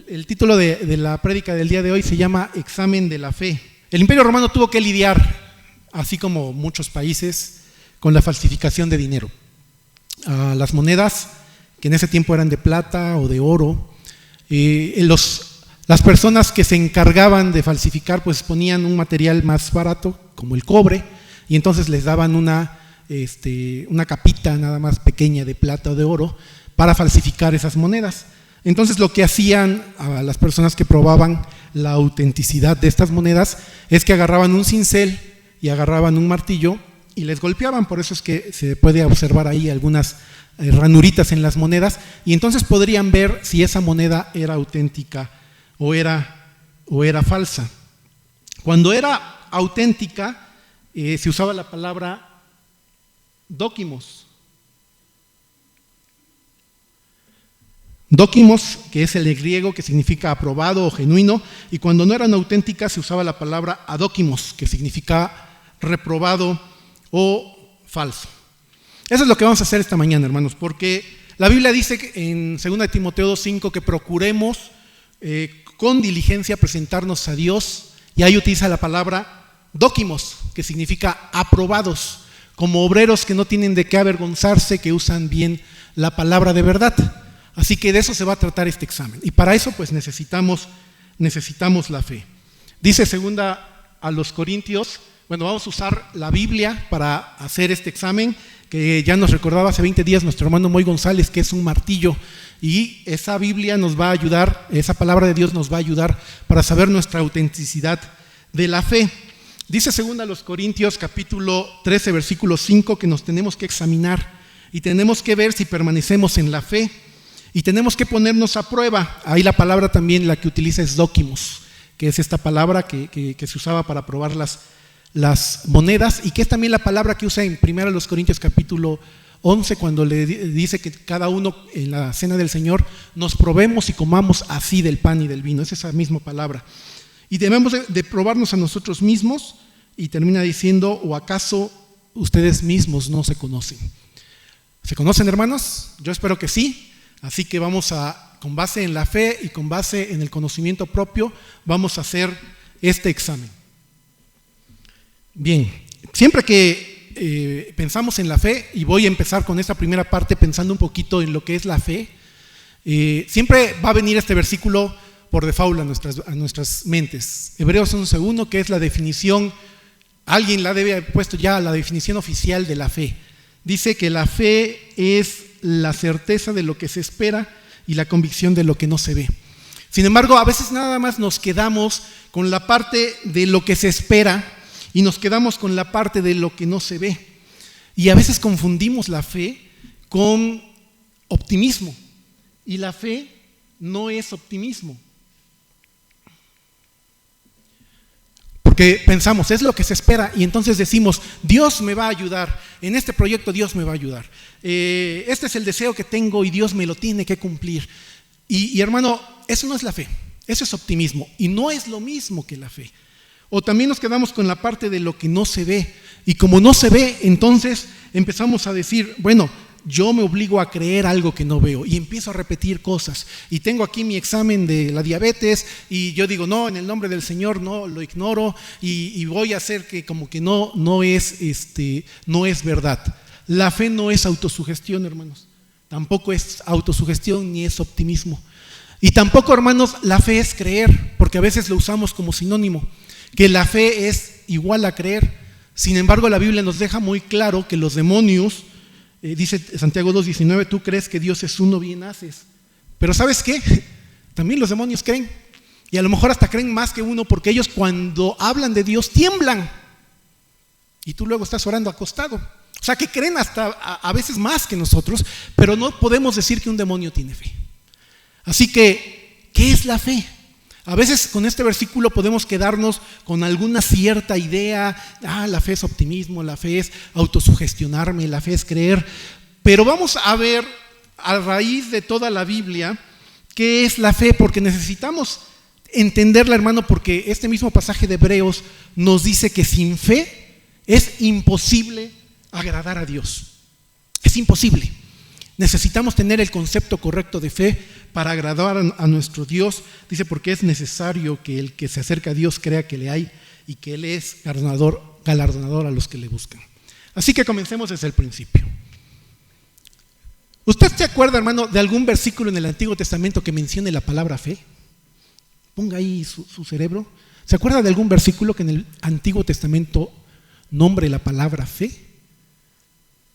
El título de la prédica del día de hoy se llama Examen de la Fe. El Imperio Romano tuvo que lidiar, así como muchos países, con la falsificación de dinero. Las monedas, que en ese tiempo eran de plata o de oro, las personas que se encargaban de falsificar pues ponían un material más barato, como el cobre, y entonces les daban una capita nada más pequeña de plata o de oro para falsificar esas monedas. Entonces lo que hacían a las personas que probaban la autenticidad de estas monedas es que agarraban un cincel y agarraban un martillo y les golpeaban. Por eso es que se puede observar ahí algunas ranuritas en las monedas, y entonces podrían ver si esa moneda era auténtica o era falsa. Cuando era auténtica se usaba la palabra dókimos. Dókimos, que es el griego que significa aprobado o genuino, y cuando no eran auténticas se usaba la palabra adókimos, que significa reprobado o falso. Eso es lo que vamos a hacer esta mañana, hermanos, porque la Biblia dice en 2 Timoteo 2:5 que procuremos con diligencia presentarnos a Dios, y ahí utiliza la palabra dókimos, que significa aprobados, como obreros que no tienen de qué avergonzarse, que usan bien la palabra de verdad. Así que de eso se va a tratar este examen, y para eso pues necesitamos la fe. Dice 2 a los Corintios, vamos a usar la Biblia para hacer este examen, que ya nos recordaba hace 20 días nuestro hermano Moy González, que es un martillo, y esa Biblia nos va a ayudar, esa palabra de Dios nos va a ayudar para saber nuestra autenticidad de la fe. Dice 2 a los Corintios capítulo 13 versículo 5 que nos tenemos que examinar y tenemos que ver si permanecemos en la fe, y tenemos que ponernos a prueba. Ahí la palabra también la que utiliza es dókimos, que es esta palabra que se usaba para probar las monedas, y que es también la palabra que usa en 1 Corintios capítulo 11 cuando le dice que cada uno en la cena del Señor nos probemos y comamos así del pan y del vino. Es esa misma palabra, y debemos de probarnos a nosotros mismos, y termina diciendo: ¿o acaso ustedes mismos no se conocen? ¿Se conocen, hermanos? Yo espero que sí. Así que con base en la fe y con base en el conocimiento propio, vamos a hacer este examen. Bien, siempre que pensamos en la fe, y voy a empezar con esta primera parte pensando un poquito en lo que es la fe, siempre va a venir este versículo por default a nuestras mentes. Hebreos 11:1, que es la definición, alguien la debe haber puesto ya, la definición oficial de la fe. Dice que la fe es la certeza de lo que se espera y la convicción de lo que no se ve. Sin embargo, a veces nada más nos quedamos con la parte de lo que se espera y nos quedamos con la parte de lo que no se ve. Y a veces confundimos la fe con optimismo, y la fe no es optimismo. Porque pensamos, es lo que se espera, y entonces decimos: Dios me va a ayudar, en este proyecto Dios me va a ayudar, este es el deseo que tengo y Dios me lo tiene que cumplir. Y hermano, eso no es la fe, eso es optimismo, y no es lo mismo que la fe. O también nos quedamos con la parte de lo que no se ve, y como no se ve, entonces empezamos a decir: bueno, yo me obligo a creer algo que no veo, y empiezo a repetir cosas, y tengo aquí mi examen de la diabetes, y yo digo: no, en el nombre del Señor no, lo ignoro, y voy a hacer que como que no es verdad. La fe no es autosugestión, hermanos, tampoco es autosugestión ni es optimismo, y tampoco, hermanos, la fe es creer, porque a veces lo usamos como sinónimo, que la fe es igual a creer. Sin embargo, la Biblia nos deja muy claro que los demonios, dice Santiago 2:19, tú crees que Dios es uno, bien haces. Pero ¿sabes qué? También los demonios creen, y a lo mejor hasta creen más que uno, porque ellos cuando hablan de Dios tiemblan, y tú luego estás orando acostado. O sea, que creen hasta a veces más que nosotros, pero no podemos decir que un demonio tiene fe. Así que, ¿qué es la fe? A veces con este versículo podemos quedarnos con alguna cierta idea: la fe es optimismo, la fe es autosugestionarme, la fe es creer. Pero vamos a ver, a raíz de toda la Biblia, qué es la fe, porque necesitamos entenderla, hermano, porque este mismo pasaje de Hebreos nos dice que sin fe es imposible agradar a Dios. Es imposible. Necesitamos tener el concepto correcto de fe para agradar a nuestro Dios. Dice, porque es necesario que el que se acerca a Dios crea que le hay y que Él es galardonador a los que le buscan. Así que comencemos desde el principio. ¿Usted se acuerda, hermano, de algún versículo en el Antiguo Testamento que mencione la palabra fe? Ponga ahí su cerebro. ¿Se acuerda de algún versículo que en el Antiguo Testamento nombre la palabra fe?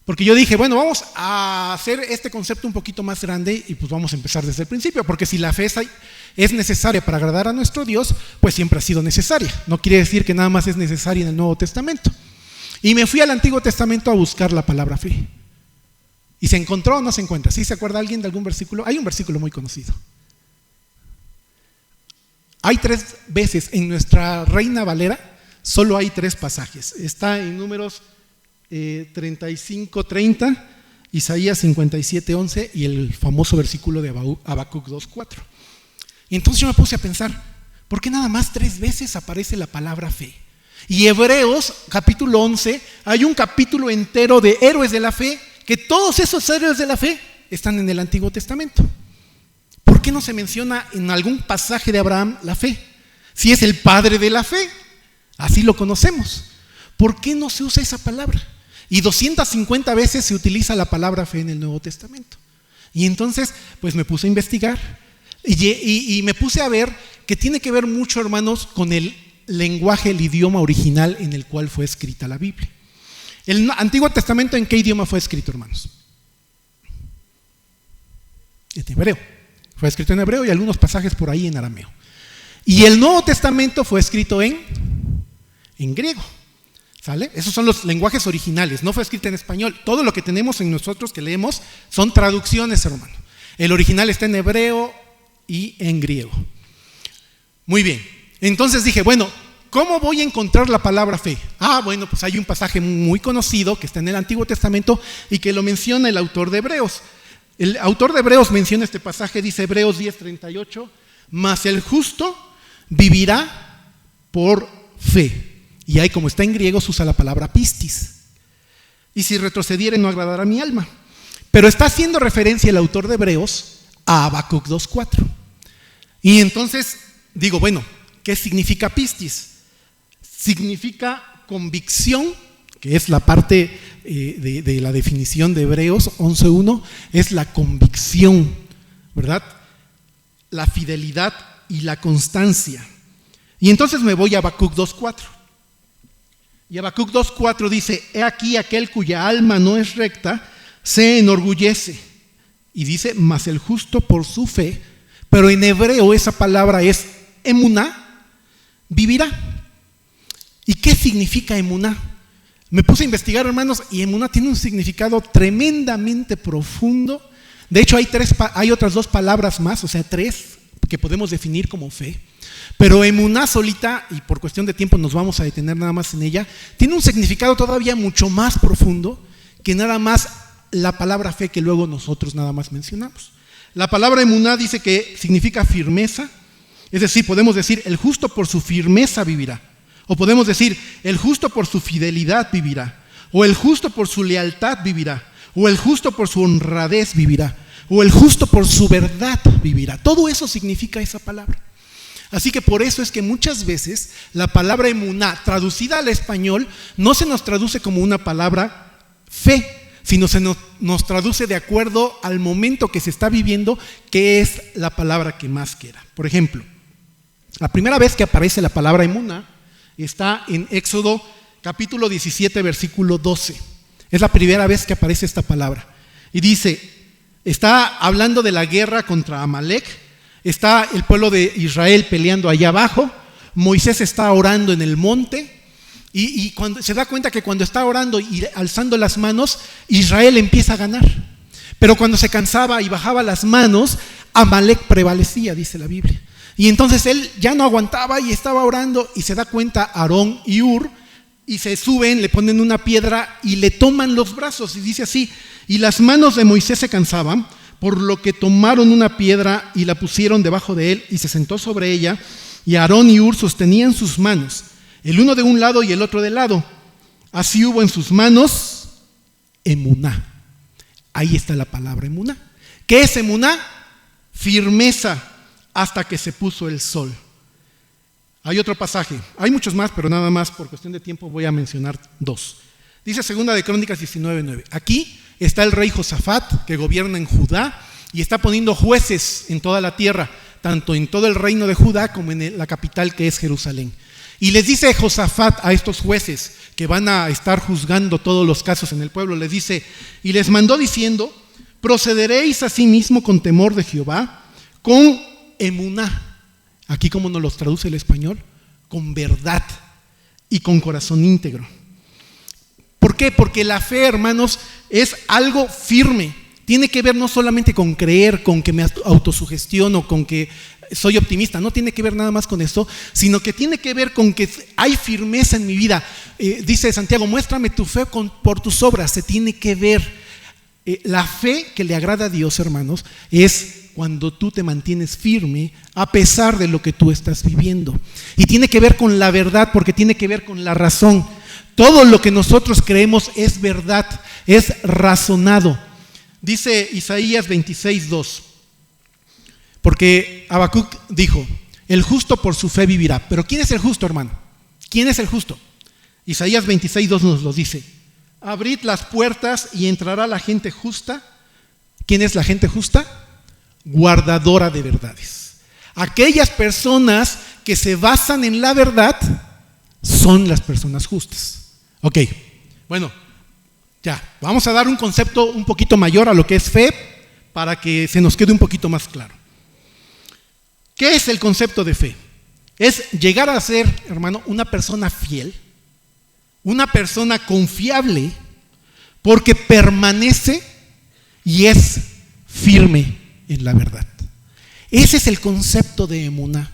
Porque yo dije, bueno, vamos a hacer este concepto un poquito más grande y pues vamos a empezar desde el principio, porque si la fe es necesaria para agradar a nuestro Dios, pues siempre ha sido necesaria. No quiere decir que nada más es necesaria en el Nuevo Testamento. Y me fui al Antiguo Testamento a buscar la palabra fe. ¿Y se encontró o no se encuentra? ¿Sí se acuerda alguien de algún versículo? Hay un versículo muy conocido. Hay 3 veces en nuestra Reina Valera, solo hay 3 pasajes. Está en Números 35:30, Isaías 57:11 y el famoso versículo de Habacuc 2:4. Y entonces yo me puse a pensar, ¿por qué nada más 3 veces aparece la palabra fe? Y Hebreos capítulo 11, hay un capítulo entero de héroes de la fe, que todos esos héroes de la fe están en el Antiguo Testamento. ¿Por qué no se menciona en algún pasaje de Abraham la fe? Si es el padre de la fe, así lo conocemos. ¿Por qué no se usa esa palabra? Y 250 veces se utiliza la palabra fe en el Nuevo Testamento. Y entonces, pues me puse a investigar y me puse a ver que tiene que ver mucho, hermanos, con el lenguaje, el idioma original en el cual fue escrita la Biblia. ¿El Antiguo Testamento en qué idioma fue escrito, hermanos? En hebreo. Fue escrito en hebreo y algunos pasajes por ahí en arameo. Y el Nuevo Testamento fue escrito en griego. ¿Sale? Esos son los lenguajes originales, no fue escrito en español. Todo lo que tenemos en nosotros que leemos son traducciones, hermano. El original está en hebreo y en griego. Muy bien, entonces dije, bueno, ¿cómo voy a encontrar la palabra fe? Bueno, pues hay un pasaje muy conocido que está en el Antiguo Testamento y que lo menciona el autor de Hebreos. El autor de Hebreos menciona este pasaje, dice Hebreos 10:38, mas el justo vivirá por fe. Y ahí, como está en griego, se usa la palabra pistis. Y si retrocediere, no agradará a mi alma. Pero está haciendo referencia el autor de Hebreos a Habacuc 2:4. Y entonces digo, bueno, ¿qué significa pistis? Significa convicción, que es la parte de la definición de Hebreos 11:1, es la convicción, ¿verdad? La fidelidad y la constancia. Y entonces me voy a Habacuc 2:4. Y Habacuc 2:4 dice, he aquí aquel cuya alma no es recta, se enorgullece. Y dice, mas el justo por su fe, pero en hebreo esa palabra es emuná, vivirá. ¿Y qué significa emuná? Me puse a investigar, hermanos, y emuná tiene un significado tremendamente profundo. De hecho, hay otras 2 palabras más, o sea, 3 que podemos definir como fe. Pero emuná solita, y por cuestión de tiempo nos vamos a detener nada más en ella, tiene un significado todavía mucho más profundo que nada más la palabra fe que luego nosotros nada más mencionamos. La palabra emuná dice que significa firmeza, es decir, podemos decir el justo por su firmeza vivirá, o podemos decir el justo por su fidelidad vivirá, o el justo por su lealtad vivirá, o el justo por su honradez vivirá, o el justo por su verdad vivirá. Todo eso significa esa palabra. Así que por eso es que muchas veces la palabra emuná, traducida al español, no se nos traduce como una palabra fe, sino se nos traduce de acuerdo al momento que se está viviendo, que es la palabra que más queda. Por ejemplo, la primera vez que aparece la palabra emuná está en Éxodo capítulo 17, versículo 12. Es la primera vez que aparece esta palabra. Y dice, está hablando de la guerra contra Amalek. Está el pueblo de Israel peleando allá abajo, Moisés está orando en el monte y cuando se da cuenta que cuando está orando y alzando las manos, Israel empieza a ganar. Pero cuando se cansaba y bajaba las manos, Amalek prevalecía, dice la Biblia. Y entonces él ya no aguantaba y estaba orando y se da cuenta Aarón y Hur y se suben, le ponen una piedra y le toman los brazos y dice así, y las manos de Moisés se cansaban, por lo que tomaron una piedra y la pusieron debajo de él y se sentó sobre ella, y Aarón y Hur sostenían sus manos, el uno de un lado y el otro del lado. Así hubo en sus manos emuná. Ahí está la palabra emuná. ¿Qué es emuná? Firmeza hasta que se puso el sol. Hay otro pasaje, hay muchos más, pero nada más por cuestión de tiempo voy a mencionar dos. Dice Segunda de Crónicas 19:9. Aquí está el rey Josafat, que gobierna en Judá y está poniendo jueces en toda la tierra, tanto en todo el reino de Judá como en la capital, que es Jerusalén. Y les dice Josafat a estos jueces que van a estar juzgando todos los casos en el pueblo, les dice, y les mandó diciendo, procederéis asimismo con temor de Jehová, con emuná. Aquí, ¿cómo nos los traduce el español? Con verdad y con corazón íntegro. ¿Por qué? Porque la fe, hermanos, es algo firme. Tiene que ver no solamente con creer, con que me autosugestiono, con que soy optimista. No tiene que ver nada más con eso, sino que tiene que ver con que hay firmeza en mi vida. Dice Santiago, muéstrame tu fe por tus obras. Se tiene que ver. La fe que le agrada a Dios, hermanos, es cuando tú te mantienes firme a pesar de lo que tú estás viviendo. Y tiene que ver con la verdad, porque tiene que ver con la razón. Todo lo que nosotros creemos es verdad, es razonado. Dice Isaías 26:2, porque Habacuc dijo, el justo por su fe vivirá. Pero ¿quién es el justo, hermano? ¿Quién es el justo? Isaías 26:2 nos lo dice. Abrid las puertas y entrará la gente justa. ¿Quién es la gente justa? Guardadora de verdades. Aquellas personas que se basan en la verdad son las personas justas. Ok, bueno, ya, vamos a dar un concepto un poquito mayor a lo que es fe para que se nos quede un poquito más claro. ¿Qué es el concepto de fe? Es llegar a ser, hermano, una persona fiel, una persona confiable, porque permanece y es firme en la verdad. Ese es el concepto de emuná.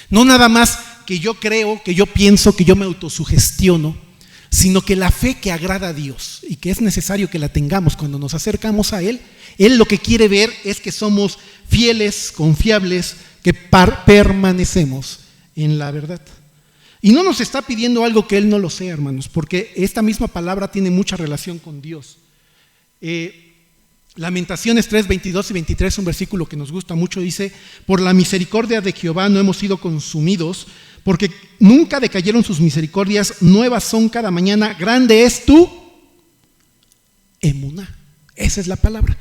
No nada más que yo creo, que yo pienso, que yo me autosugestiono, sino que la fe que agrada a Dios y que es necesario que la tengamos cuando nos acercamos a Él, Él lo que quiere ver es que somos fieles, confiables, que permanecemos en la verdad. Y no nos está pidiendo algo que Él no lo sea, hermanos, porque esta misma palabra tiene mucha relación con Dios. Lamentaciones 3, 22 y 23, un versículo que nos gusta mucho, dice, por la misericordia de Jehová no hemos sido consumidos, porque nunca decayeron sus misericordias, nuevas son cada mañana, grande es tu emuná. Esa es la palabra,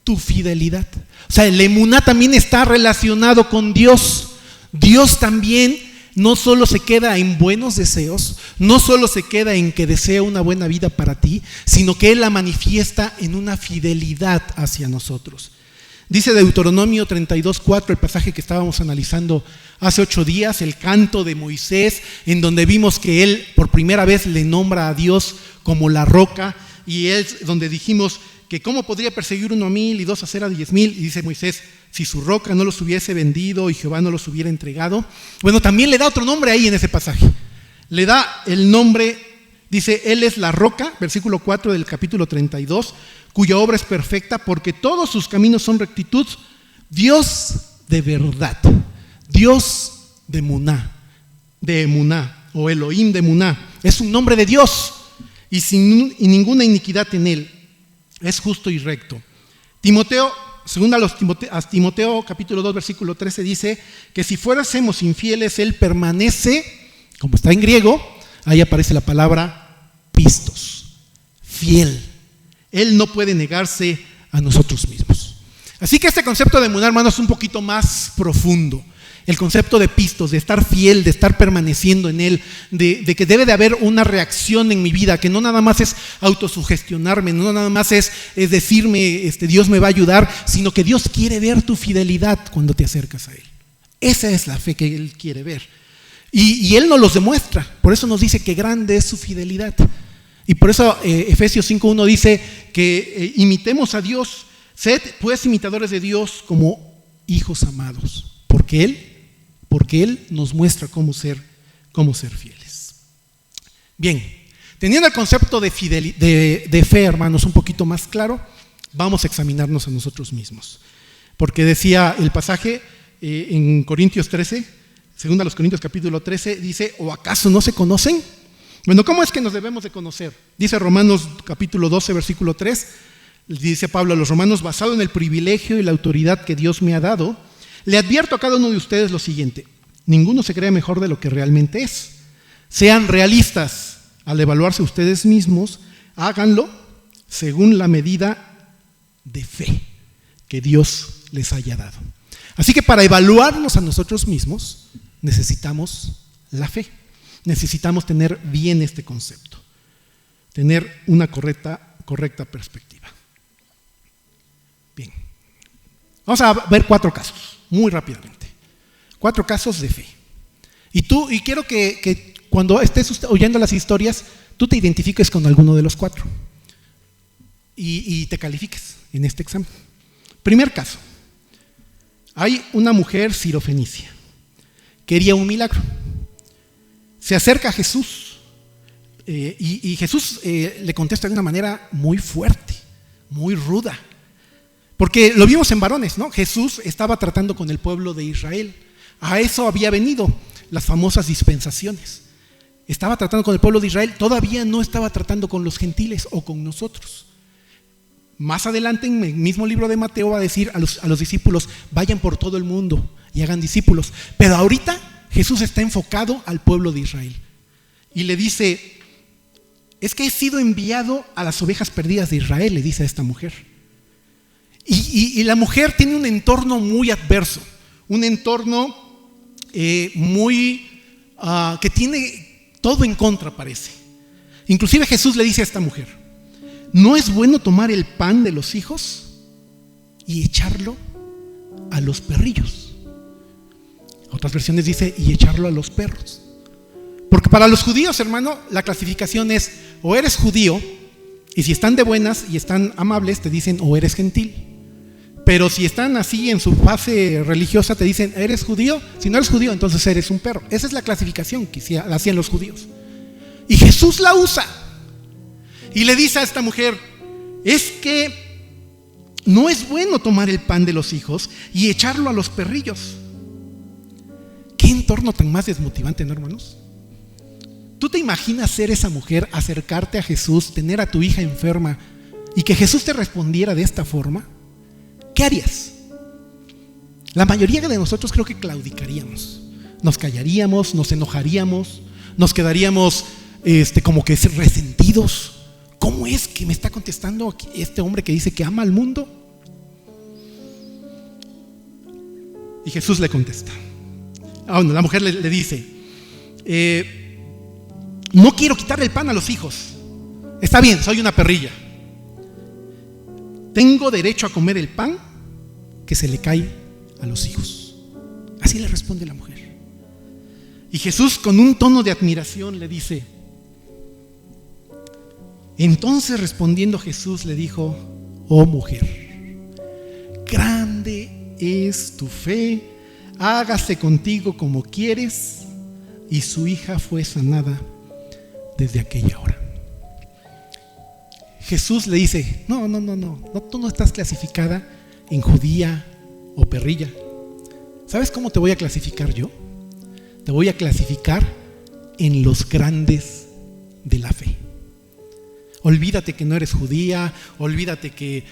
tu fidelidad. O sea, el emuná también está relacionado con Dios. Dios también no solo se queda en buenos deseos, no solo se queda en que desea una buena vida para ti, sino que Él la manifiesta en una fidelidad hacia nosotros. Dice Deuteronomio 32:4, el pasaje que estábamos analizando hace 8 días, el canto de Moisés, en donde vimos que él por primera vez le nombra a Dios como la roca, y es donde dijimos que cómo podría perseguir uno a 1000 y dos a 10,000, y dice Moisés, si su roca no los hubiese vendido y Jehová no los hubiera entregado. Bueno, también le da otro nombre ahí en ese pasaje. Le da el nombre, dice, Él es la roca, versículo 4 del capítulo 32, cuya obra es perfecta porque todos sus caminos son rectitud. Dios de verdad, Dios de emuná, o Elohim de emuná, es un nombre de Dios y sin ninguna iniquidad en Él, es justo y recto. Según a Timoteo capítulo 2 versículo 13 dice que si fuéramos infieles, Él permanece, como está en griego, ahí aparece la palabra pistos, fiel. Él no puede negarse a nosotros mismos. Así que este concepto de emuná, hermanos, es un poquito más profundo. El concepto de pistos, de estar fiel, de estar permaneciendo en Él, de que debe de haber una reacción en mi vida, que no nada más es autosugestionarme, no nada más es decirme, Dios me va a ayudar, sino que Dios quiere ver tu fidelidad cuando te acercas a Él. Esa es la fe que Él quiere ver. Y Él nos los demuestra, por eso nos dice que grande es su fidelidad. Y por eso Efesios 5:1 dice que imitemos a Dios, sed pues imitadores de Dios como hijos amados, porque Él nos muestra cómo ser fieles. Bien, teniendo el concepto de fe, hermanos, un poquito más claro, vamos a examinarnos a nosotros mismos. Porque decía el pasaje en Corintios 13, según a los Corintios capítulo 13, dice, ¿o acaso no se conocen? Bueno, ¿cómo es que nos debemos de conocer? Dice Romanos capítulo 12, versículo 3, dice Pablo a los romanos, basado en el privilegio y la autoridad que Dios me ha dado, le advierto a cada uno de ustedes lo siguiente: ninguno se cree mejor de lo que realmente es. Sean realistas al evaluarse ustedes mismos, háganlo según la medida de fe que Dios les haya dado. Así que para evaluarnos a nosotros mismos necesitamos la fe. Necesitamos tener bien este concepto, tener una correcta perspectiva. Bien, vamos a ver 4 casos, muy rápidamente. 4 casos de fe. Y quiero que cuando estés oyendo las historias, tú te identifiques con alguno de los 4 y te califiques en este examen. Primer caso. Hay una mujer sirofenicia. Quería un milagro. Se acerca a Jesús y Jesús le contesta de una manera muy fuerte, muy ruda. Porque lo vimos en varones, ¿no? Jesús estaba tratando con el pueblo de Israel. A eso había venido las famosas dispensaciones. Estaba tratando con el pueblo de Israel, todavía no estaba tratando con los gentiles o con nosotros. Más adelante en el mismo libro de Mateo va a decir a los discípulos: vayan por todo el mundo y hagan discípulos. Pero ahorita Jesús está enfocado al pueblo de Israel y le dice: es que he sido enviado a las ovejas perdidas de Israel, le dice a esta mujer. Y la mujer tiene un entorno muy adverso, un entorno que tiene todo en contra, parece. Inclusive Jesús le dice a esta mujer: ¿no es bueno tomar el pan de los hijos y echarlo a los perrillos? Otras versiones dice: y echarlo a los perros. Porque para los judíos, hermano, la clasificación es: o eres judío, y si están de buenas y están amables, te dicen: o eres gentil. Pero si están así en su fase religiosa, te dicen: eres judío. Si no eres judío, entonces eres un perro. Esa es la clasificación que hacían los judíos. Y Jesús la usa y le dice a esta mujer: es que no es bueno tomar el pan de los hijos y echarlo a los perrillos. ¿Qué entorno tan más desmotivante, no, hermanos? ¿Tú te imaginas ser esa mujer, acercarte a Jesús, tener a tu hija enferma y que Jesús te respondiera de esta forma? ¿Qué harías? La mayoría de nosotros creo que claudicaríamos. Nos callaríamos, nos enojaríamos, nos quedaríamos como que resentidos. ¿Cómo es que me está contestando este hombre que dice que ama al mundo? Y Jesús le contesta. Bueno, la mujer le dice: no quiero quitarle el pan a los hijos. Está bien, soy una perrilla. Tengo derecho a comer el pan que se le cae a los hijos. Así le responde la mujer. Y Jesús, con un tono de admiración, le dice: entonces respondiendo Jesús le dijo: oh mujer, grande es tu fe, hágase contigo como quieres. Y su hija fue sanada desde aquella hora. Jesús le dice: no, tú no estás clasificada en judía o perrilla. ¿Sabes cómo te voy a clasificar yo? Te voy a clasificar en los grandes de la fe. Olvídate que no eres judía, olvídate que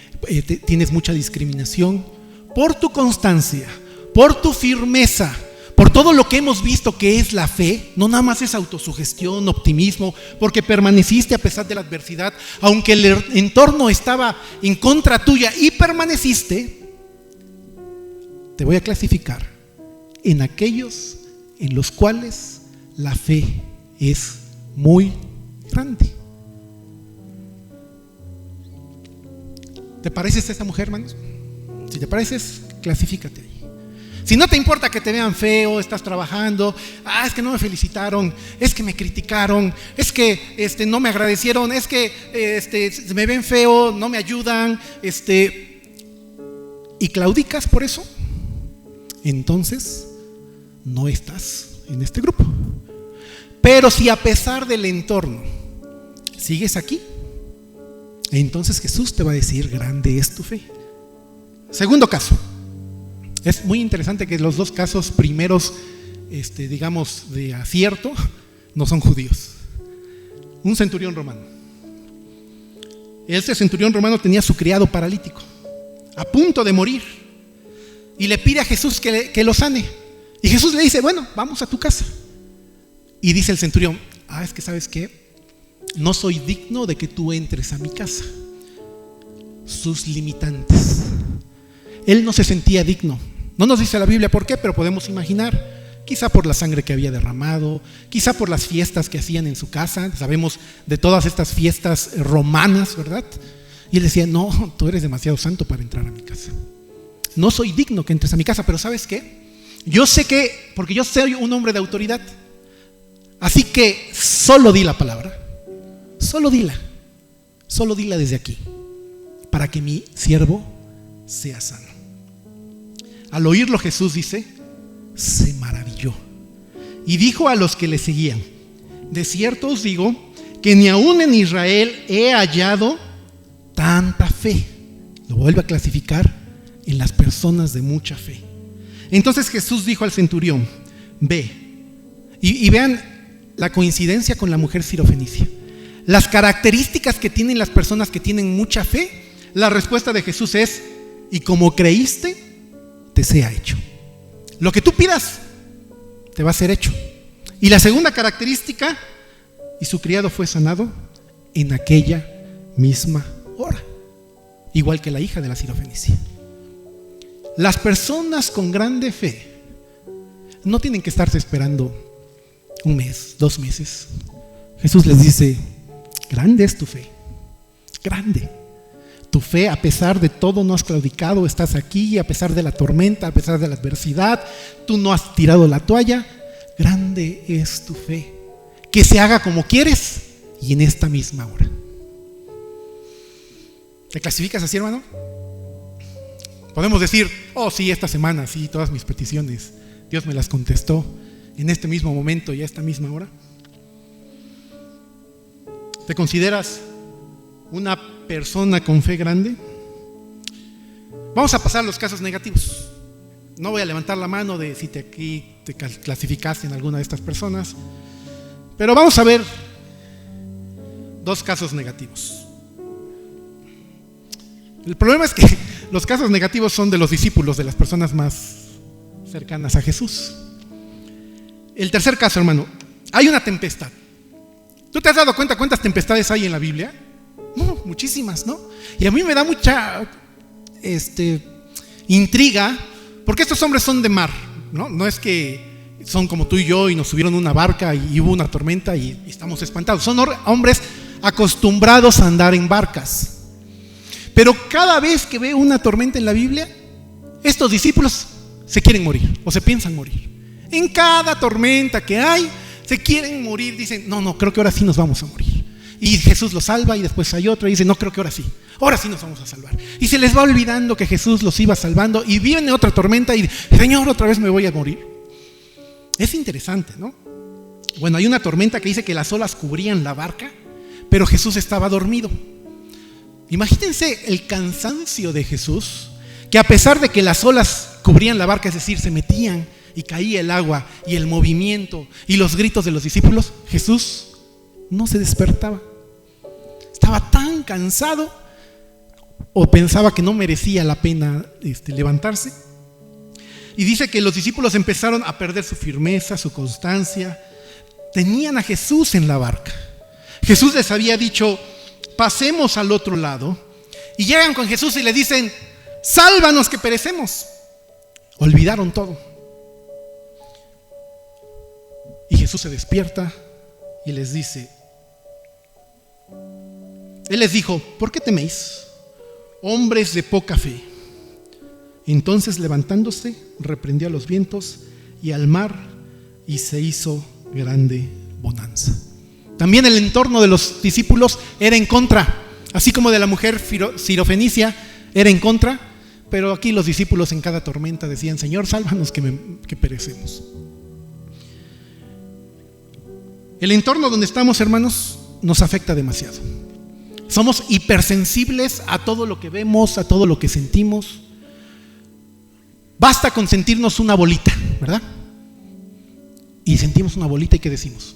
tienes mucha discriminación. Por tu constancia, por tu firmeza, por todo lo que hemos visto que es la fe, no nada más es autosugestión, optimismo, porque permaneciste a pesar de la adversidad, aunque el entorno estaba en contra tuya y permaneciste, te voy a clasificar en aquellos en los cuales la fe es muy grande. ¿Te pareces a esta mujer, hermanos? Si te pareces, clasifícate ahí. Si no te importa que te vean feo, estás trabajando, es que no me felicitaron, es que me criticaron, es que no me agradecieron, es que me ven feo, no me ayudan, y claudicas por eso, entonces no estás en este grupo. Pero si a pesar del entorno sigues aquí, entonces Jesús te va a decir: grande es tu fe. Segundo caso. Es muy interesante que los dos casos primeros, digamos, de acierto, no son judíos. Un centurión romano. Este centurión romano tenía a su criado paralítico, a punto de morir, y le pide a Jesús que lo sane. Y Jesús le dice, bueno, vamos a tu casa. Y dice el centurión, es que ¿sabes qué? No soy digno de que tú entres a mi casa. Sus limitantes. Él no se sentía digno. No nos dice la Biblia por qué, pero podemos imaginar. Quizá por la sangre que había derramado, quizá por las fiestas que hacían en su casa. Sabemos de todas estas fiestas romanas, ¿verdad? Y él decía, no, tú eres demasiado santo para entrar a mi casa. No soy digno que entres a mi casa, pero ¿sabes qué? Yo sé que, porque yo soy un hombre de autoridad, así que solo di la palabra, solo dila desde aquí, para que mi siervo sea sano. Al oírlo Jesús dice, se maravilló y dijo a los que le seguían, de cierto os digo que ni aún en Israel he hallado tanta fe. Lo vuelve a clasificar en las personas de mucha fe. Entonces Jesús dijo al centurión, ve. Y vean la coincidencia con la mujer sirofenicia. Las características que tienen las personas que tienen mucha fe, la respuesta de Jesús es, y como creíste, te sea hecho. Lo que tú pidas, te va a ser hecho. Y la segunda característica, y su criado fue sanado en aquella misma hora, igual que la hija de la sirofenicia. Las personas con grande fe no tienen que estarse esperando un mes, 2 meses. Jesús les dice, grande es tu fe, grande. Tu fe, a pesar de todo, no has claudicado, estás aquí, a pesar de la tormenta, a pesar de la adversidad, tú no has tirado la toalla. Grande es tu fe. Que se haga como quieres y en esta misma hora. ¿Te clasificas así, hermano? Podemos decir, sí, esta semana, sí, todas mis peticiones, Dios me las contestó en este mismo momento y a esta misma hora. ¿Te consideras una persona con fe grande? Vamos a pasar a los casos negativos. No voy a levantar la mano de si te clasificaste en alguna de estas personas, pero vamos a ver 2 casos negativos. El problema es que los casos negativos son de los discípulos, de las personas más cercanas a Jesús. El tercer caso, hermano, hay una tempestad. ¿Tú te has dado cuenta cuántas tempestades hay en la Biblia? No, muchísimas, ¿no? Y a mí me da mucha intriga, porque estos hombres son de mar, ¿no? No es que son como tú y yo y nos subieron una barca y hubo una tormenta y estamos espantados. Son hombres acostumbrados a andar en barcas. Pero cada vez que ve una tormenta en la Biblia, estos discípulos se quieren morir o se piensan morir. En cada tormenta que hay, se quieren morir. Dicen, no, creo que ahora sí nos vamos a morir. Y Jesús los salva y después hay otro y dice, no, creo que ahora sí nos vamos a salvar. Y se les va olvidando que Jesús los iba salvando y viene otra tormenta y, Señor, otra vez me voy a morir. Es interesante, ¿no? Bueno, hay una tormenta que dice que las olas cubrían la barca, pero Jesús estaba dormido. Imagínense el cansancio de Jesús, que a pesar de que las olas cubrían la barca, es decir, se metían y caía el agua y el movimiento y los gritos de los discípulos, Jesús no se despertaba. Estaba tan cansado o pensaba que no merecía la pena levantarse. Y dice que los discípulos empezaron a perder su firmeza, su constancia. Tenían a Jesús en la barca. Jesús les había dicho, pasemos al otro lado. Y llegan con Jesús y le dicen, sálvanos que perecemos. Olvidaron todo. Y Jesús se despierta y les dice, Él les dijo, ¿por qué teméis, hombres de poca fe? Entonces levantándose, reprendió a los vientos y al mar y se hizo grande bonanza. También el entorno de los discípulos era en contra, así como de la mujer sirofenicia era en contra, pero aquí los discípulos en cada tormenta decían, Señor, sálvanos que perecemos. El entorno donde estamos, hermanos, nos afecta demasiado. Somos hipersensibles a todo lo que vemos, a todo lo que sentimos. Basta con sentirnos una bolita, ¿verdad? Y sentimos una bolita y ¿qué decimos?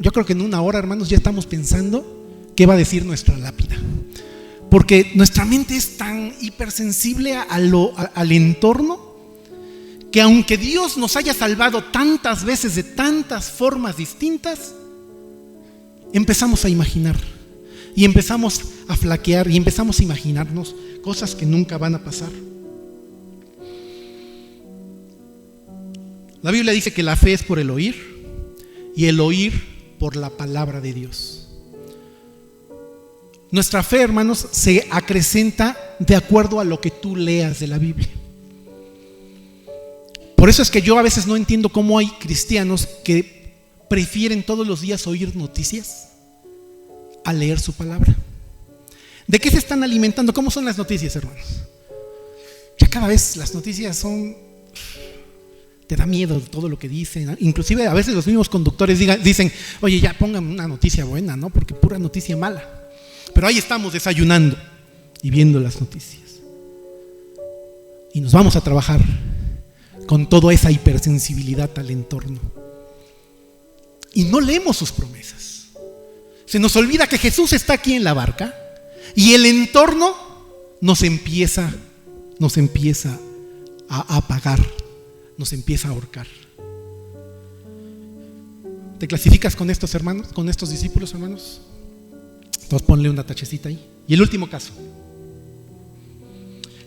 yo creo que en una hora, hermanos, ya estamos pensando qué va a decir nuestra lápida. Porque nuestra mente es tan hipersensible al entorno, que aunque Dios nos haya salvado tantas veces de tantas formas distintas, empezamos a imaginar y empezamos a flaquear y empezamos a imaginarnos cosas que nunca van a pasar. La Biblia dice que la fe es por el oír y el oír por la palabra de Dios. Nuestra fe, hermanos, se acrecenta de acuerdo a lo que tú leas de la Biblia. Por eso es que yo a veces no entiendo cómo hay cristianos que prefieren todos los días oír noticias a leer su palabra. ¿De qué se están alimentando? ¿Cómo son las noticias, hermanos? Ya cada vez las noticias son... Te da miedo todo lo que dicen. Inclusive a veces los mismos conductores dicen, oye, ya pongan una noticia buena, ¿no? Porque pura noticia mala. Pero ahí estamos desayunando y viendo las noticias. Y nos vamos a trabajar con toda esa hipersensibilidad al entorno. Y no leemos sus promesas. Se nos olvida que Jesús está aquí en la barca y el entorno nos empieza a apagar, nos empieza a ahorcar. ¿Te clasificas con estos hermanos, con estos discípulos, hermanos? Entonces ponle una tachecita ahí. Y el último caso.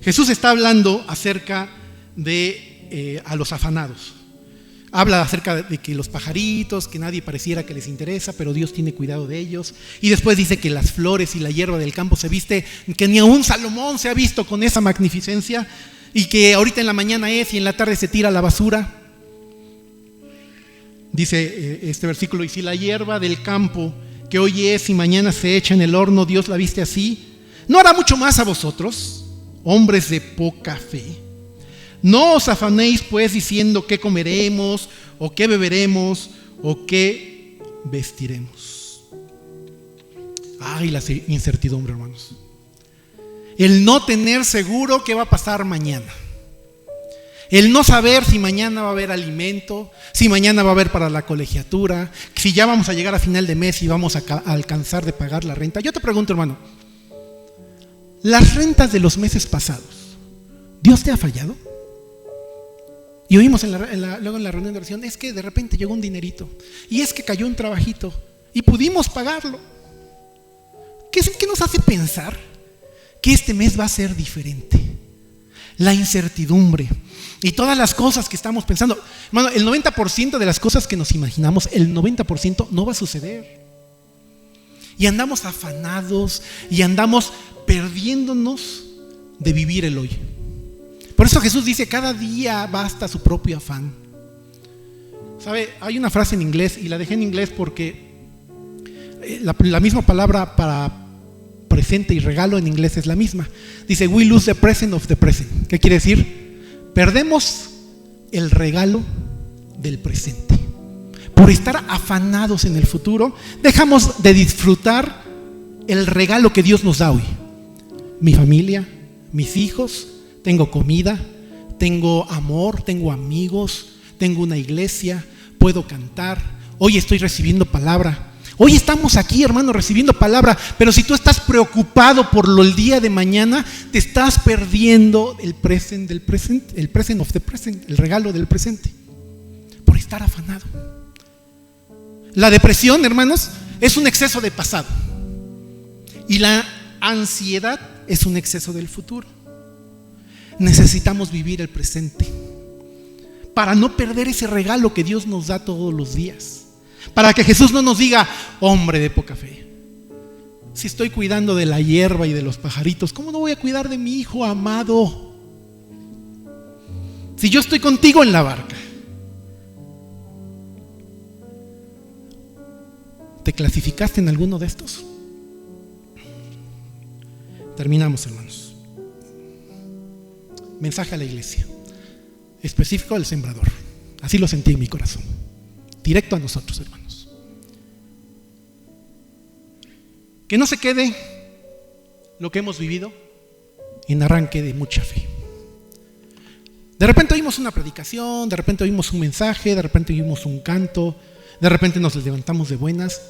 Jesús está hablando acerca de a los afanados. Habla acerca de que los pajaritos, que nadie pareciera que les interesa, pero Dios tiene cuidado de ellos. Y después dice que las flores y la hierba del campo se viste, que ni aún Salomón se ha visto con esa magnificencia, y que ahorita en la mañana es y en la tarde se tira a la basura. Dice este versículo, y si la hierba del campo que hoy es y mañana se echa en el horno, Dios la viste así, ¿no hará mucho más a vosotros, hombres de poca fe? No os afanéis pues diciendo qué comeremos, o qué beberemos, o qué vestiremos. Ay, la incertidumbre, hermanos. El no tener seguro qué va a pasar mañana. El no saber si mañana va a haber alimento, si mañana va a haber para la colegiatura, si ya vamos a llegar a final de mes y vamos a alcanzar de pagar la renta. Yo te pregunto, hermano, las rentas de los meses pasados, ¿Dios te ha fallado? Y oímos luego en la reunión de oración, es que de repente llegó un dinerito, y es que cayó un trabajito, y pudimos pagarlo. ¿Qué nos hace pensar que este mes va a ser diferente? La incertidumbre y todas las cosas que estamos pensando. Hermano, el 90% de las cosas que nos imaginamos, el 90% no va a suceder. Y andamos afanados y andamos perdiéndonos de vivir el hoy. Por eso Jesús dice, cada día basta su propio afán. ¿Sabe? Hay una frase en inglés, y la dejé en inglés porque la misma palabra para presente y regalo en inglés es la misma. Dice, we lose the present of the present. ¿Qué quiere decir? Perdemos el regalo del presente. Por estar afanados en el futuro, dejamos de disfrutar el regalo que Dios nos da hoy. Mi familia, mis hijos, tengo comida, tengo amor, tengo amigos, tengo una iglesia, puedo cantar, hoy estoy recibiendo palabra. Hoy estamos aquí, hermano, recibiendo palabra, pero si tú estás preocupado por el día de mañana, te estás perdiendo el present del presente, el present of the present, el regalo del presente, por estar afanado. La depresión, hermanos, es un exceso de pasado, y la ansiedad es un exceso del futuro. Necesitamos vivir el presente para no perder ese regalo que Dios nos da todos los días. Para que Jesús no nos diga, hombre de poca fe, si estoy cuidando de la hierba y de los pajaritos, ¿cómo no voy a cuidar de mi hijo amado? Si yo estoy contigo en la barca. ¿Te clasificaste en alguno de estos? Terminamos, hermanos. Mensaje a la iglesia, específico al sembrador. Así lo sentí en mi corazón. Directo a nosotros, hermanos. Que no se quede lo que hemos vivido en arranque de mucha fe. De repente oímos una predicación, de repente oímos un mensaje, de repente oímos un canto, de repente nos levantamos de buenas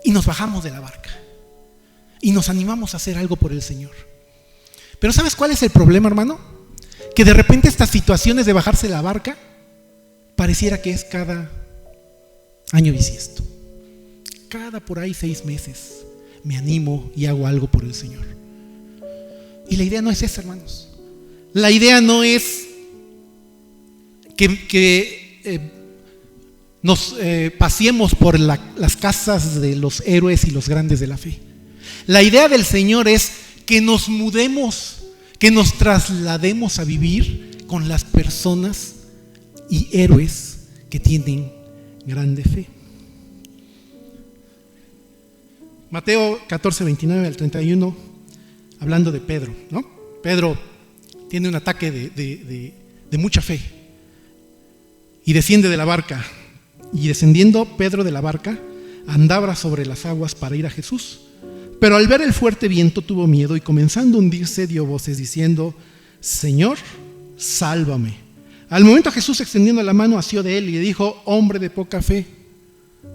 y nos bajamos de la barca y nos animamos a hacer algo por el Señor. Pero ¿sabes cuál es el problema, hermano? Que de repente estas situaciones de bajarse de la barca pareciera que es cada año bisiesto. Cada por ahí 6 meses me animo y hago algo por el Señor. Y la idea no es esa, hermanos. La idea no es que nos paseemos por las casas de los héroes y los grandes de la fe. La idea del Señor es que nos mudemos, que nos traslademos a vivir con las personas y héroes que tienen grande fe. Mateo 14, 29 al 31, hablando de Pedro, ¿no? Pedro tiene un ataque de mucha fe y desciende de la barca. Y descendiendo Pedro de la barca, andaba sobre las aguas para ir a Jesús. Pero al ver el fuerte viento tuvo miedo y comenzando a hundirse dio voces diciendo: Señor, sálvame. Al momento Jesús, extendiendo la mano, asió de él y le dijo: hombre de poca fe,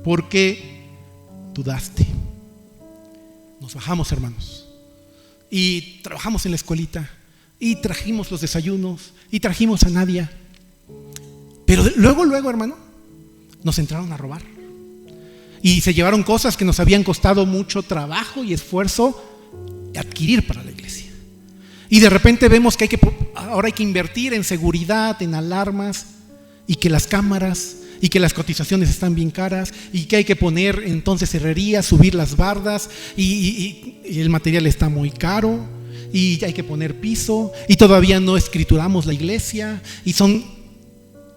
¿por qué dudaste? Nos bajamos, hermanos, y trabajamos en la escuelita, y trajimos los desayunos, y trajimos a Nadia. Pero luego, hermano, nos entraron a robar. Y se llevaron cosas que nos habían costado mucho trabajo y esfuerzo adquirir para la iglesia. Y de repente vemos que ahora hay que invertir en seguridad, en alarmas, y que las cámaras, y que las cotizaciones están bien caras, y que hay que poner entonces herrería, subir las bardas, y el material está muy caro, y hay que poner piso, y todavía no escrituramos la iglesia, y son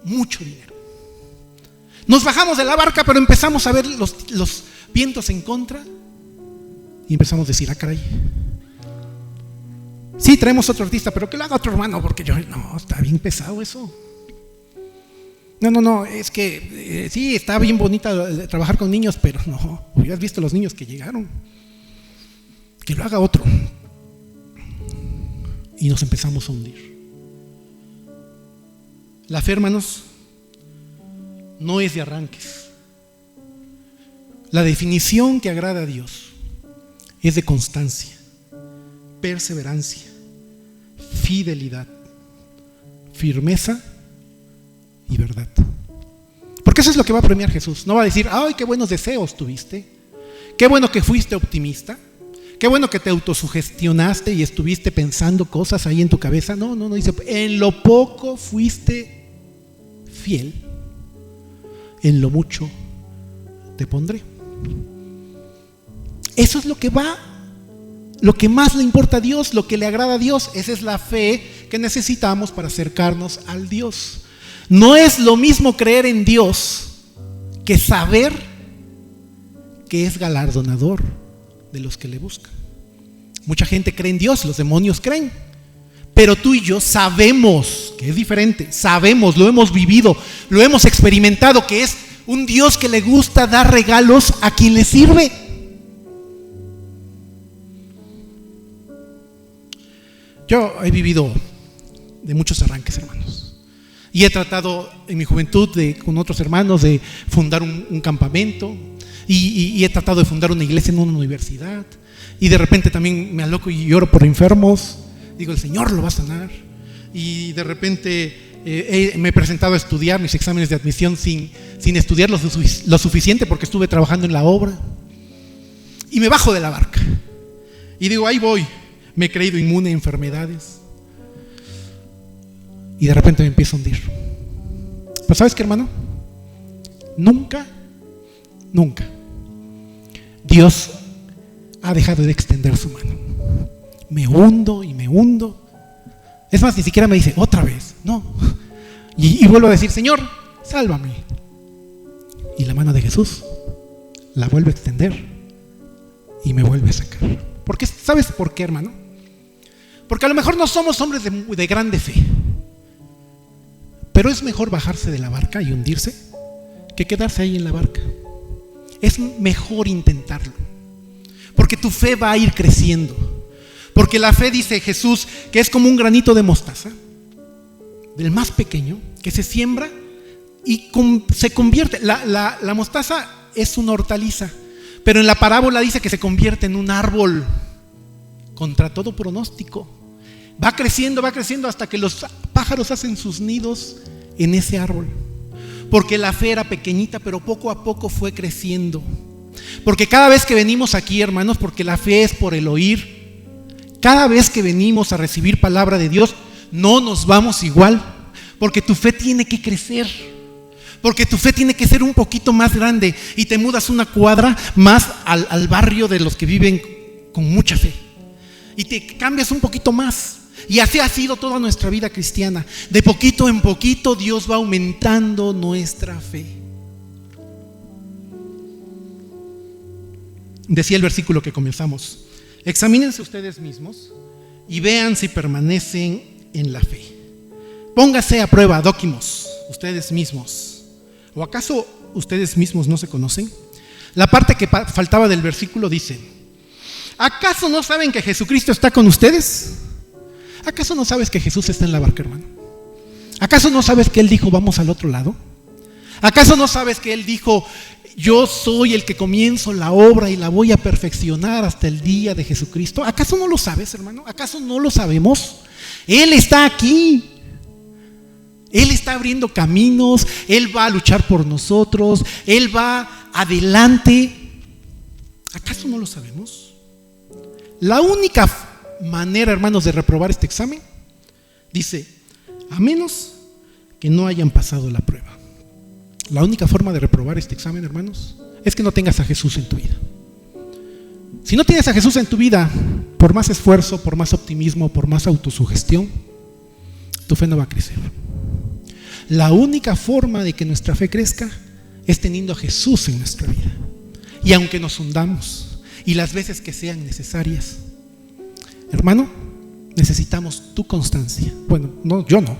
mucho dinero. Nos bajamos de la barca, pero empezamos a ver los vientos en contra y empezamos a decir: ah, caray, sí, traemos otro artista, pero que lo haga otro hermano, porque no, está bien pesado eso. No, es que sí, está bien bonita trabajar con niños, pero no, hubieras visto los niños que llegaron. Que lo haga otro. Y nos empezamos a hundir. La fe, hermanos, no es de arranques. La definición que agrada a Dios es de constancia, perseverancia, fidelidad, firmeza y verdad. Porque eso es lo que va a premiar Jesús. No va a decir: ay, qué buenos deseos tuviste, qué bueno que fuiste optimista, qué bueno que te autosugestionaste y estuviste pensando cosas ahí en tu cabeza. No, dice: en lo poco fuiste fiel, en lo mucho te pondré. Eso es lo que más le importa a Dios, lo que le agrada a Dios. Esa es la fe que necesitamos para acercarnos al Dios. No es lo mismo creer en Dios que saber que es galardonador de los que le buscan. Mucha gente cree en Dios, los demonios creen, pero tú y yo sabemos que es diferente. Sabemos, lo hemos vivido, lo hemos experimentado, que es un Dios que le gusta dar regalos a quien le sirve. Yo he vivido de muchos arranques, hermanos, y he tratado en mi juventud con otros hermanos de fundar un campamento, y he tratado de fundar una iglesia en una universidad, y de repente también me aloco y lloro por enfermos. Digo: el Señor lo va a sanar. Y de repente me he presentado a estudiar mis exámenes de admisión sin estudiar lo suficiente, porque estuve trabajando en la obra. Y me bajo de la barca y digo: ahí voy, me he creído inmune a enfermedades. Y de repente me empiezo a hundir. Pero ¿sabes qué, hermano? Nunca Dios ha dejado de extender su mano. Me hundo y me hundo. Es más, ni siquiera me dice: otra vez. No. Y vuelvo a decir: Señor, sálvame. Y la mano de Jesús la vuelve a extender y me vuelve a sacar. Porque, ¿sabes por qué, hermano? Porque a lo mejor no somos hombres de grande fe, pero es mejor bajarse de la barca y hundirse que quedarse ahí en la barca. Es mejor intentarlo, porque tu fe va a ir creciendo. Porque la fe, dice Jesús, que es como un granito de mostaza, del más pequeño, que se siembra y se convierte. La mostaza es una hortaliza, pero en la parábola dice que se convierte en un árbol contra todo pronóstico. Va creciendo hasta que los pájaros hacen sus nidos en ese árbol. Porque la fe era pequeñita, pero poco a poco fue creciendo. Porque cada vez que venimos aquí, hermanos, porque la fe es por el oír, cada vez que venimos a recibir palabra de Dios, no nos vamos igual. Porque tu fe tiene que crecer. Porque tu fe tiene que ser un poquito más grande. Y te mudas una cuadra más al barrio de los que viven con mucha fe. Y te cambias un poquito más. Y así ha sido toda nuestra vida cristiana. De poquito en poquito Dios va aumentando nuestra fe. Decía el versículo que comenzamos: examínense ustedes mismos y vean si permanecen en la fe. Póngase a prueba, dóquimos, ustedes mismos. ¿O acaso ustedes mismos no se conocen? La parte que faltaba del versículo dice: ¿acaso no saben que Jesucristo está con ustedes? ¿Acaso no sabes que Jesús está en la barca, hermano? ¿Acaso no sabes que Él dijo, vamos al otro lado? ¿Acaso no sabes que Él dijo, yo soy el que comienzo la obra y la voy a perfeccionar hasta el día de Jesucristo? ¿Acaso no lo sabes, hermano? ¿Acaso no lo sabemos? Él está aquí. Él está abriendo caminos. Él va a luchar por nosotros. Él va adelante. ¿Acaso no lo sabemos? La única manera, hermanos, de reprobar este examen, dice, a menos que no hayan pasado la prueba. La única forma de reprobar este examen, hermanos, es que no tengas a Jesús en tu vida. Si no tienes a Jesús en tu vida, por más esfuerzo, por más optimismo, por más autosugestión, tu fe no va a crecer. La única forma de que nuestra fe crezca es teniendo a Jesús en nuestra vida. Y aunque nos hundamos, y las veces que sean necesarias, hermano, necesitamos tu constancia. Bueno, no, yo no.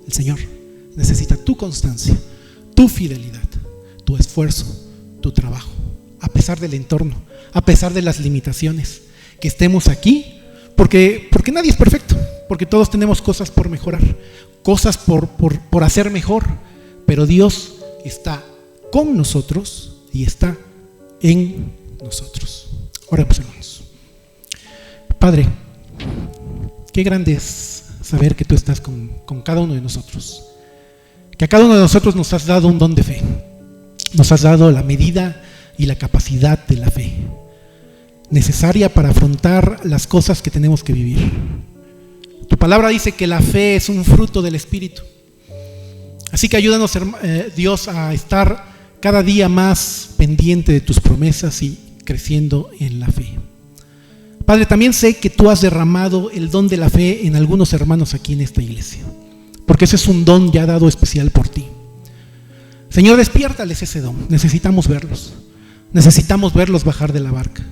El Señor necesita tu constancia, tu fidelidad, tu esfuerzo, tu trabajo, a pesar del entorno, a pesar de las limitaciones, que estemos aquí, porque nadie es perfecto, porque todos tenemos cosas por mejorar, cosas por hacer mejor, pero Dios está con nosotros y está en nosotros. Oremos, hermanos. Padre, qué grande es saber que tú estás con cada uno de nosotros, que a cada uno de nosotros nos has dado un don de fe, nos has dado la medida y la capacidad de la fe necesaria para afrontar las cosas que tenemos que vivir. Tu palabra dice que la fe es un fruto del Espíritu, así que ayúdanos, Dios, a estar cada día más pendiente de tus promesas y creciendo en la fe. Padre, también sé que tú has derramado el don de la fe en algunos hermanos aquí en esta iglesia, porque ese es un don ya dado especial por ti. Señor, despiértales ese don. Necesitamos verlos bajar de la barca.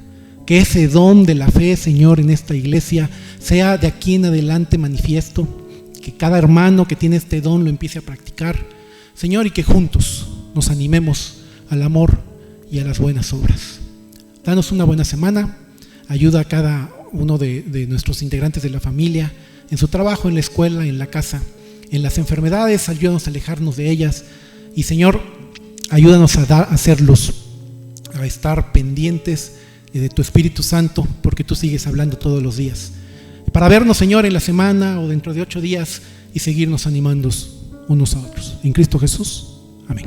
Que ese don de la fe, Señor, en esta iglesia sea de aquí en adelante manifiesto, que cada hermano que tiene este don lo empiece a practicar, Señor, y que juntos nos animemos al amor y a las buenas obras. Danos una buena semana. Ayuda a cada uno de nuestros integrantes de la familia, en su trabajo, en la escuela, en la casa, en las enfermedades. Ayúdanos a alejarnos de ellas. Y Señor, ayúdanos a hacer luz, a estar pendientes de tu Espíritu Santo, porque tú sigues hablando todos los días. Para vernos, Señor, en la semana o dentro de 8 días y seguirnos animando unos a otros. En Cristo Jesús. Amén.